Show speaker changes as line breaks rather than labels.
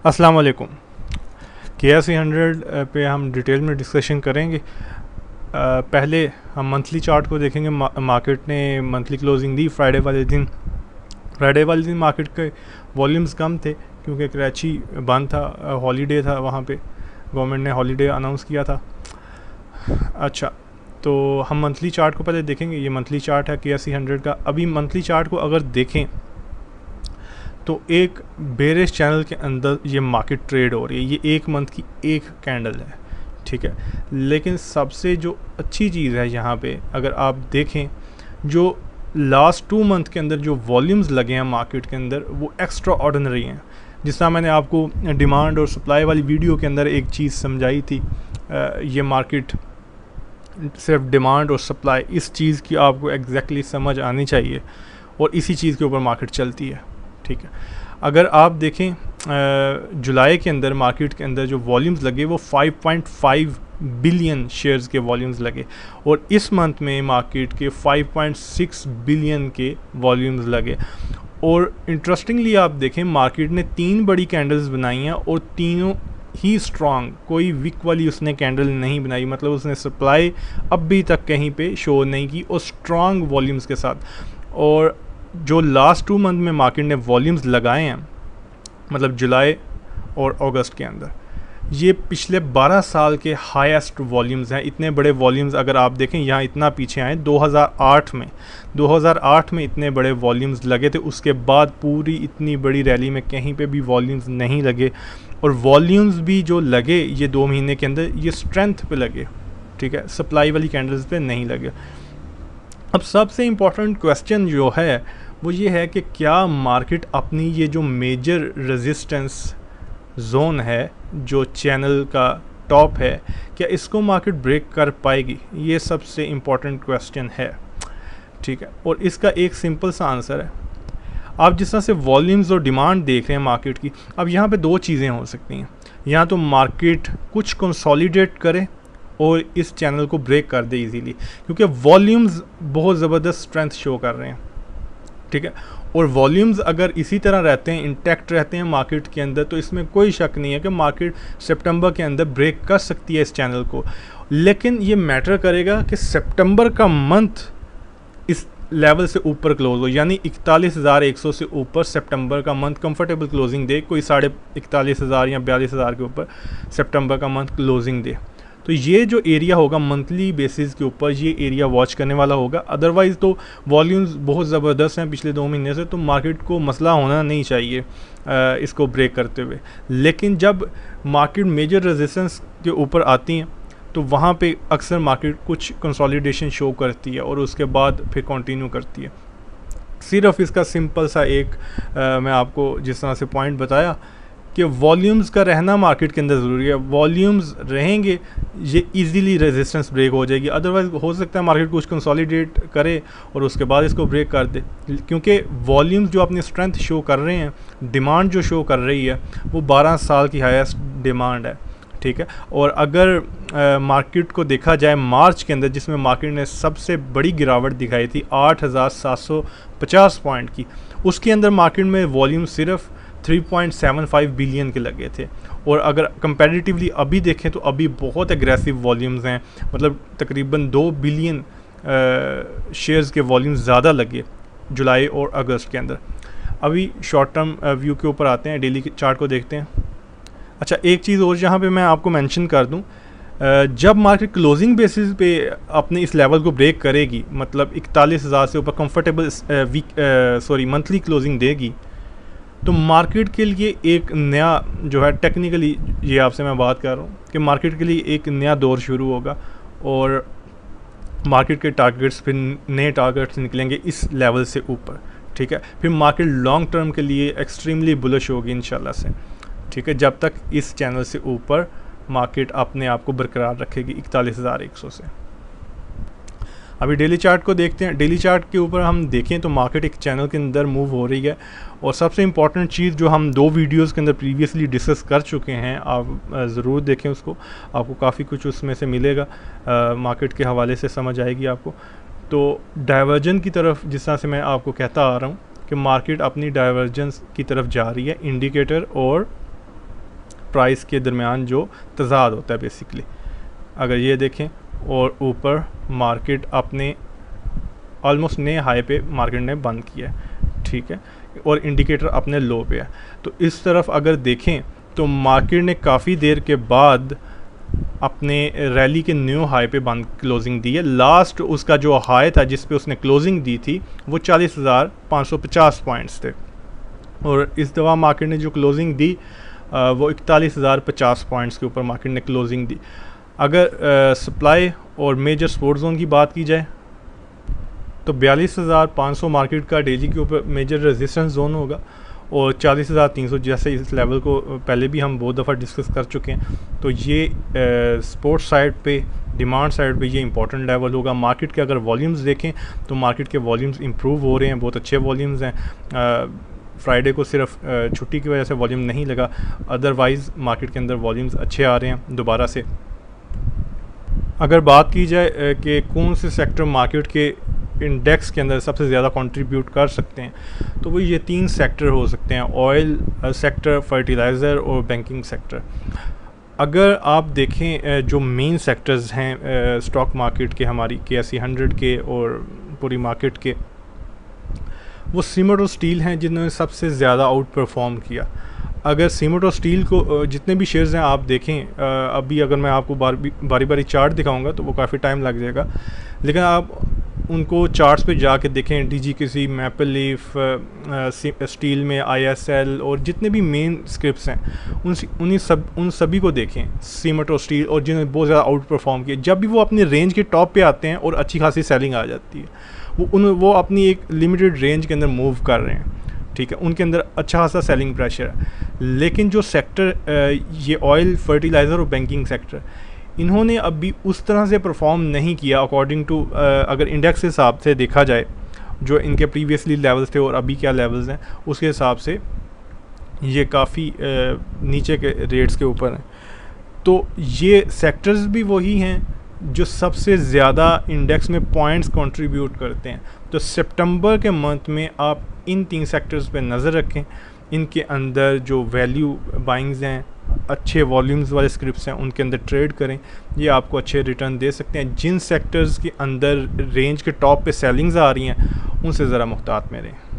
अस्सलाम वालेकुम। KSE 100 पे हम डिटेल में डिस्कशन करेंगे। पहले हम मंथली चार्ट को देखेंगे। मार्केट ने मंथली क्लोजिंग दी फ्राइडे वाले दिन मार्केट के वॉल्यूम्स कम थे क्योंकि कराची बंद था, हॉलीडे था, वहाँ पे गवर्नमेंट ने हॉलीडे अनाउंस किया था। अच्छा, तो हम मंथली चार्ट को पहले देखेंगे। ये मंथली चार्ट है KSE 100 का। अभी मंथली चार्ट को अगर देखें तो एक बेरिश चैनल के अंदर ये मार्केट ट्रेड हो रही है। ये एक मंथ की एक कैंडल है, ठीक है। लेकिन सबसे जो अच्छी चीज़ है यहाँ पे, अगर आप देखें, जो लास्ट 2 मंथ के अंदर जो वॉल्यूम्स लगे हैं मार्केट के अंदर वो एक्स्ट्रा ऑर्डिनरी हैं। जिस तरह मैंने आपको डिमांड और सप्लाई वाली वीडियो के अंदर एक चीज़ समझाई थी, ये मार्केट सिर्फ डिमांड और सप्लाई, इस चीज़ की आपको एग्जैक्टली समझ आनी चाहिए और इसी चीज़ के ऊपर मार्केट चलती है, ठीक है। अगर आप देखें जुलाई के अंदर मार्केट के अंदर जो वॉल्यूम्स लगे वो 5.5 बिलियन शेयर्स के वॉल्यूम्स लगे और इस मंथ में मार्केट के 5.6 बिलियन के वॉल्यूम्स लगे। और इंटरेस्टिंगली आप देखें मार्केट ने 3 बड़ी कैंडल्स बनाई हैं और तीनों ही स्ट्रॉन्ग, कोई वीक वाली उसने कैंडल नहीं बनाई। मतलब उसने सप्लाई अभी तक कहीं पे शो नहीं की और स्ट्रॉन्ग वॉल्यूम्स के साथ। और जो लास्ट 2 मंथ में मार्केट ने वॉल्यूम्स लगाए हैं, मतलब जुलाई और अगस्त के अंदर, ये पिछले 12 साल के हाईएस्ट वॉल्यूम्स हैं। इतने बड़े वॉल्यूम्स अगर आप देखें, यहाँ इतना पीछे आए 2008 में इतने बड़े वॉल्यूम्स लगे थे। उसके बाद पूरी इतनी बड़ी रैली में कहीं पे भी वॉल्यूम्स नहीं लगे। और वॉल्यूम्स भी जो लगे ये 2 महीने के अंदर, ये स्ट्रेंथ पे लगे, ठीक है, सप्लाई वाली कैंडल्स पे नहीं लगे। अब सबसे इम्पॉर्टेंट क्वेश्चन जो है वो ये है कि क्या मार्केट अपनी ये जो मेजर रेजिस्टेंस जोन है, जो चैनल का टॉप है, क्या इसको मार्केट ब्रेक कर पाएगी? ये सबसे इम्पॉर्टेंट क्वेश्चन है, ठीक है। और इसका एक सिंपल सा आंसर है। आप जिस तरह से वॉल्यूम्स और डिमांड देख रहे हैं मार्केट की, अब यहाँ पे 2 चीज़ें हो सकती हैं। यहाँ तो मार्केट कुछ कंसोलिडेट करे और इस चैनल को ब्रेक कर दे इजीली, क्योंकि वॉल्यूम्स बहुत ज़बरदस्त स्ट्रेंथ शो कर रहे हैं, ठीक है। और वॉल्यूम्स अगर इसी तरह रहते हैं, इंटैक्ट रहते हैं मार्केट के अंदर, तो इसमें कोई शक नहीं है कि मार्केट सितंबर के अंदर ब्रेक कर सकती है इस चैनल को। लेकिन ये मैटर करेगा कि सितंबर का मंथ इस लेवल से ऊपर क्लोज हो, यानी 41,100 से ऊपर सितंबर का मंथ कंफर्टेबल क्लोजिंग दे, कोई 41,500 या 42,000 के ऊपर सितंबर का मंथ क्लोजिंग दे। तो ये जो एरिया होगा मंथली बेसिस के ऊपर, ये एरिया वॉच करने वाला होगा। अदरवाइज़ तो वॉल्यूम्स बहुत ज़बरदस्त हैं पिछले 2 महीने से, तो मार्केट को मसला होना नहीं चाहिए इसको ब्रेक करते हुए। लेकिन जब मार्केट मेजर रेजिस्टेंस के ऊपर आती हैं तो वहाँ पे अक्सर मार्केट कुछ कंसोलिडेशन शो करती है और उसके बाद फिर कंटिन्यू करती है। सिर्फ इसका सिंपल सा एक मैं आपको जिस तरह से पॉइंट बताया कि वॉल्यूम्स का रहना मार्केट के अंदर ज़रूरी है। वॉल्यूम्स रहेंगे, ये इजीली रेजिस्टेंस ब्रेक हो जाएगी। अदरवाइज़ हो सकता है मार्केट कुछ कंसोलिडेट करे और उसके बाद इसको ब्रेक कर दे, क्योंकि वॉल्यूम्स जो अपनी स्ट्रेंथ शो कर रहे हैं, डिमांड जो शो कर रही है वो 12 साल की हाईएस्ट डिमांड है, ठीक है। और अगर मार्केट को देखा जाए मार्च के अंदर, जिसमें मार्केट ने सबसे बड़ी गिरावट दिखाई थी 8,750 पॉइंट की, उसके अंदर मार्केट में वॉल्यूम सिर्फ 3.75 बिलियन के लगे थे। और अगर कंपैरेटिवली अभी देखें तो अभी बहुत एग्रेसिव वॉल्यूम्स हैं, मतलब तकरीबन 2 बिलियन शेयर्स के वॉल्यूम्स ज़्यादा लगे जुलाई और अगस्त के अंदर। अभी शॉर्ट टर्म व्यू के ऊपर आते हैं, डेली चार्ट को देखते हैं। अच्छा, एक चीज़ और यहाँ पे मैं आपको मेंशन कर दूँ, जब मार्केट क्लोजिंग बेसिस पे अपने इस लेवल को ब्रेक करेगी, मतलब 41,000 से ऊपर कंफर्टेबल मंथली क्लोजिंग देगी, तो मार्केट के लिए एक नया जो है, टेक्निकली ये आपसे मैं बात कर रहा हूँ कि मार्केट के लिए एक नया दौर शुरू होगा और मार्केट के टारगेट्स, फिर नए टारगेट्स निकलेंगे इस लेवल से ऊपर, ठीक है। फिर मार्केट लॉन्ग टर्म के लिए एक्सट्रीमली बुलिश होगी इंशाल्लाह से, ठीक है, जब तक इस चैनल से ऊपर मार्केट अपने आप को बरकरार रखेगी 41,100 से। अभी डेली चार्ट को देखते हैं। डेली चार्ट के ऊपर हम देखें तो मार्केट एक चैनल के अंदर मूव हो रही है। और सबसे इम्पॉर्टेंट चीज़ जो हम 2 वीडियोस के अंदर प्रीवियसली डिस्कस कर चुके हैं, आप ज़रूर देखें उसको, आपको काफ़ी कुछ उसमें से मिलेगा, मार्केट के हवाले से समझ आएगी आपको। तो डाइवर्जन की तरफ जिस तरह से मैं आपको कहता आ रहा हूँ कि मार्केट अपनी डाइवर्जेंस की तरफ जा रही है, इंडिकेटर और प्राइस के दरमियान जो तज़ाद होता है बेसिकली। अगर ये देखें और ऊपर मार्केट अपने ऑलमोस्ट नए हाई पे मार्केट ने बंद किया है, ठीक है, और इंडिकेटर अपने लो पे है। तो इस तरफ अगर देखें तो मार्केट ने काफ़ी देर के बाद अपने रैली के न्यू हाई पे बंद क्लोजिंग दी है। लास्ट उसका जो हाई था जिस पे उसने क्लोजिंग दी थी वो 40,550 पॉइंट्स थे, और इस दफ़ा मार्केट ने जो क्लोजिंग दी वो 41,050 पॉइंट्स के ऊपर मार्केट ने क्लोजिंग दी। अगर सप्लाई और मेजर सपोर्ट जोन की बात की जाए तो 42,500 मार्केट का डेली के ऊपर मेजर रेजिस्टेंस जोन होगा, और 40,300 जैसे इस लेवल को पहले भी हम बहुत दफ़ा डिस्कस कर चुके हैं। तो ये सपोर्ट साइड पे, डिमांड साइड पे ये इंपॉर्टेंट लेवल होगा। मार्केट के अगर वॉल्यूम्स देखें तो मार्केट के वॉल्यूम्स इंप्रूव हो रहे हैं, बहुत अच्छे वॉल्यूम्स हैं। फ्राइडे को सिर्फ छुट्टी की वजह से वॉल्यूम नहीं लगा, अदरवाइज़ मार्केट के अंदर वॉल्यूम्स अच्छे आ रहे हैं दोबारा से। अगर बात की जाए कि कौन से सेक्टर मार्केट के इंडेक्स के अंदर सबसे ज़्यादा कंट्रीब्यूट कर सकते हैं, तो वो ये 3 सेक्टर हो सकते हैं, ऑयल सेक्टर, फर्टिलाइज़र और बैंकिंग सेक्टर। अगर आप देखें जो मेन सेक्टर्स हैं स्टॉक मार्केट के, हमारी KSE 100 के और पूरी मार्केट के, वो सीमेंट और स्टील हैं जिन्होंने सबसे ज़्यादा आउट परफॉर्म किया। अगर सीमेंट और स्टील को जितने भी शेयर्स हैं आप देखें, अभी अगर मैं आपको बारी बारी चार्ट दिखाऊंगा तो वो काफ़ी टाइम लग जाएगा, लेकिन आप उनको चार्ट्स पे जाके देखें, DGKC, मैपल लीफ, स्टील में ISL और जितने भी मेन स्क्रिप्ट्स हैं उन सभी को देखें, सीमेंट और स्टील, और जिन्होंने बहुत ज़्यादा आउट परफॉर्म किया। जब भी वो अपने रेंज के टॉप पे आते हैं और अच्छी खासी सेलिंग आ जाती है, वो अपनी एक लिमिटेड रेंज के अंदर मूव कर रहे हैं, ठीक है, उनके अंदर अच्छा खासा सेलिंग प्रेशर है। लेकिन जो सेक्टर ये ऑयल, फर्टिलाइज़र और बैंकिंग सेक्टर, इन्होंने अभी उस तरह से परफॉर्म नहीं किया अकॉर्डिंग टू, अगर इंडेक्स के हिसाब से देखा जाए जो इनके प्रीवियसली लेवल्स थे और अभी क्या लेवल्स हैं, उसके हिसाब से ये काफ़ी नीचे के रेट्स के ऊपर हैं। तो ये सेक्टर्स भी वही हैं जो सबसे ज़्यादा इंडेक्स में पॉइंट्स कंट्रीब्यूट करते हैं। तो सितंबर के मंथ में आप इन 3 सेक्टर्स पे नज़र रखें, इनके अंदर जो वैल्यू बाइंग्स हैं, अच्छे वॉल्यूम्स वाले स्क्रिप्ट्स हैं, उनके अंदर ट्रेड करें, ये आपको अच्छे रिटर्न दे सकते हैं। जिन सेक्टर्स के अंदर रेंज के टॉप पे सेलिंग्स आ रही हैं उनसे ज़रा मुहतात में रहें।